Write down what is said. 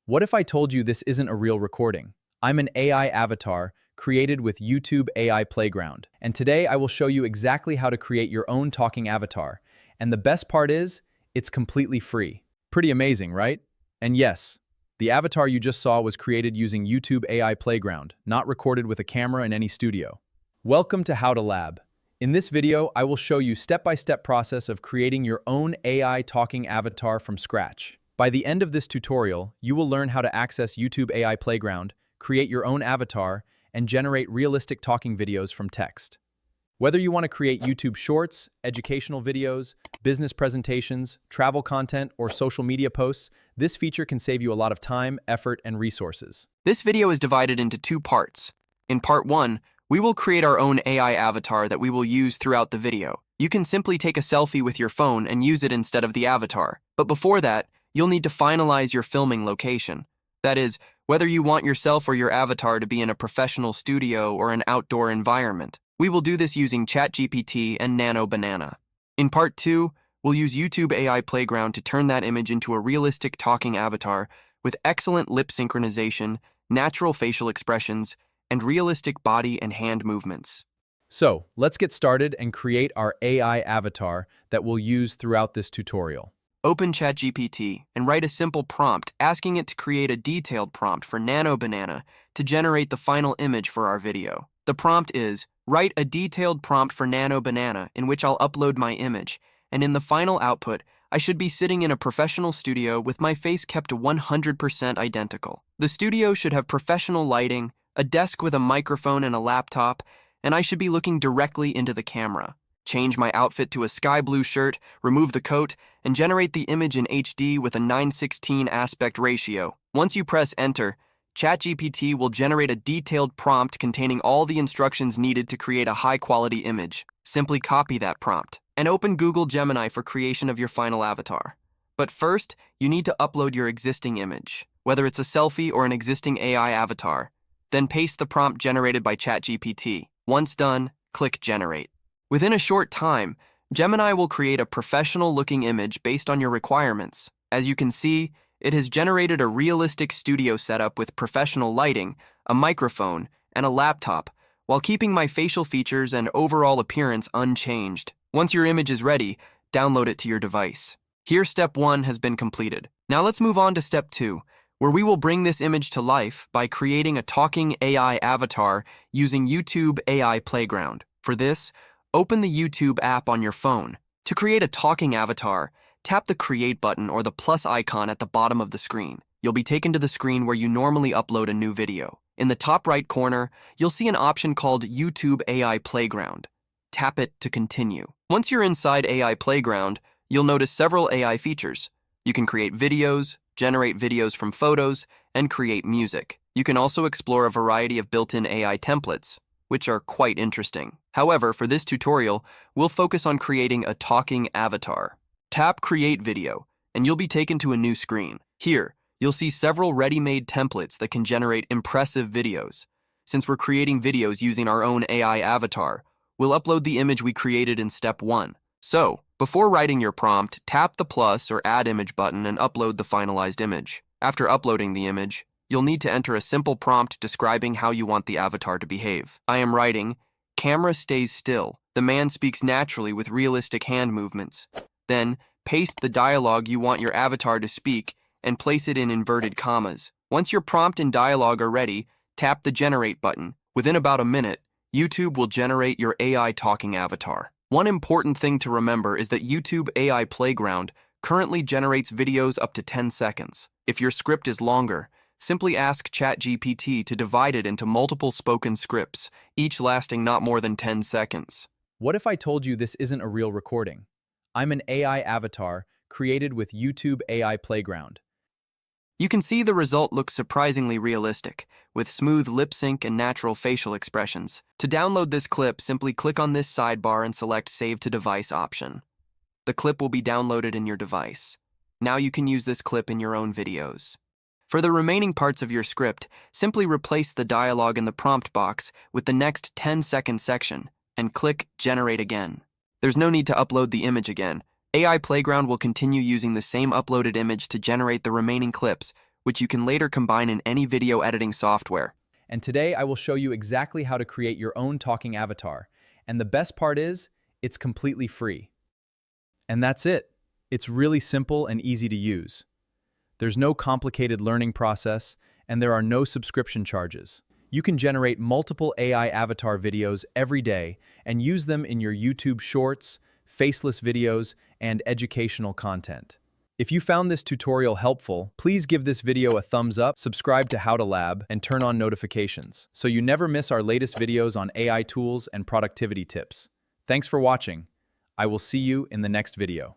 What if I told you this isn't a real recording? I'm an AI avatar created with YouTube AI Playground, and today I will show you exactly how to create your own talking avatar. And the best part is, it's completely free. Pretty amazing, right? And yes, the avatar you just saw was created using YouTube AI Playground, not recorded with a camera in any studio. Welcome to How to Lab. In this video, I will show you step-by-step process of creating your own AI talking avatar from scratch. By the end of this tutorial, you will learn how to access YouTube AI Playground, create your own avatar, and generate realistic talking videos from text. Whether you want to create YouTube Shorts, educational videos, business presentations, travel content, or social media posts, this feature can save you a lot of time, effort, and resources. This video is divided into two parts. In part 1, we will create our own AI avatar that we will use throughout the video. You can simply take a selfie with your phone and use it instead of the avatar. But before that, you'll need to finalize your filming location. That is, whether you want yourself or your avatar to be in a professional studio or an outdoor environment. We will do this using ChatGPT and Nano Banana. In part 2, we'll use YouTube AI Playground to turn that image into a realistic talking avatar with excellent lip synchronization, natural facial expressions, and realistic body and hand movements. So, let's get started and create our AI avatar that we'll use throughout this tutorial. Open ChatGPT and write a simple prompt asking it to create a detailed prompt for Nano Banana to generate the final image for our video. The prompt is, write a detailed prompt for Nano Banana in which I'll upload my image, and in the final output, I should be sitting in a professional studio with my face kept 100% identical. The studio should have professional lighting, a desk with a microphone and a laptop, and I should be looking directly into the camera. Change my outfit to a sky blue shirt, remove the coat, and generate the image in HD with a 9:16 aspect ratio. Once you press enter, ChatGPT will generate a detailed prompt containing all the instructions needed to create a high-quality image. Simply copy that prompt and open Google Gemini for creation of your final avatar. But first, you need to upload your existing image, whether it's a selfie or an existing AI avatar. Then paste the prompt generated by ChatGPT. Once done, click Generate. Within a short time, Gemini will create a professional-looking image based on your requirements. As you can see, it has generated a realistic studio setup with professional lighting, a microphone, and a laptop, while keeping my facial features and overall appearance unchanged. Once your image is ready, download it to your device. Here, step 1 has been completed. Now let's move on to step 2, where we will bring this image to life by creating a talking AI avatar using YouTube AI Playground. For this, open the YouTube app on your phone. To create a talking avatar, tap the Create button or the plus icon at the bottom of the screen. You'll be taken to the screen where you normally upload a new video. In the top right corner, you'll see an option called YouTube AI Playground. Tap it to continue. Once you're inside AI Playground, you'll notice several AI features. You can create videos, generate videos from photos, and create music. You can also explore a variety of built-in AI templates, which are quite interesting. However, for this tutorial, we'll focus on creating a talking avatar. Tap Create Video, and you'll be taken to a new screen. Here, you'll see several ready-made templates that can generate impressive videos. Since we're creating videos using our own AI avatar, we'll upload the image we created in step 1. So, before writing your prompt, tap the plus or add image button and upload the finalized image. After uploading the image, you'll need to enter a simple prompt describing how you want the avatar to behave. I am writing, camera stays still. The man speaks naturally with realistic hand movements. Then, paste the dialogue you want your avatar to speak and place it in inverted commas. Once your prompt and dialogue are ready, tap the Generate button. Within about a minute, YouTube will generate your AI talking avatar. One important thing to remember is that YouTube AI Playground currently generates videos up to 10 seconds. If your script is longer, simply ask ChatGPT to divide it into multiple spoken scripts, each lasting not more than 10 seconds. What if I told you this isn't a real recording? I'm an AI avatar created with YouTube AI Playground. You can see the result looks surprisingly realistic, with smooth lip sync and natural facial expressions. To download this clip, simply click on this sidebar and select Save to Device option. The clip will be downloaded in your device. Now you can use this clip in your own videos. For the remaining parts of your script, simply replace the dialogue in the prompt box with the next 10-second section and click Generate again. There's no need to upload the image again. AI Playground will continue using the same uploaded image to generate the remaining clips, which you can later combine in any video editing software. And today I will show you exactly how to create your own talking avatar. And the best part is, it's completely free. And that's it. It's really simple and easy to use. There's no complicated learning process, and there are no subscription charges. You can generate multiple AI avatar videos every day and use them in your YouTube Shorts, faceless videos, and educational content. If you found this tutorial helpful, please give this video a thumbs up, subscribe to How to Lab, and turn on notifications so you never miss our latest videos on AI tools and productivity tips. Thanks for watching. I will see you in the next video.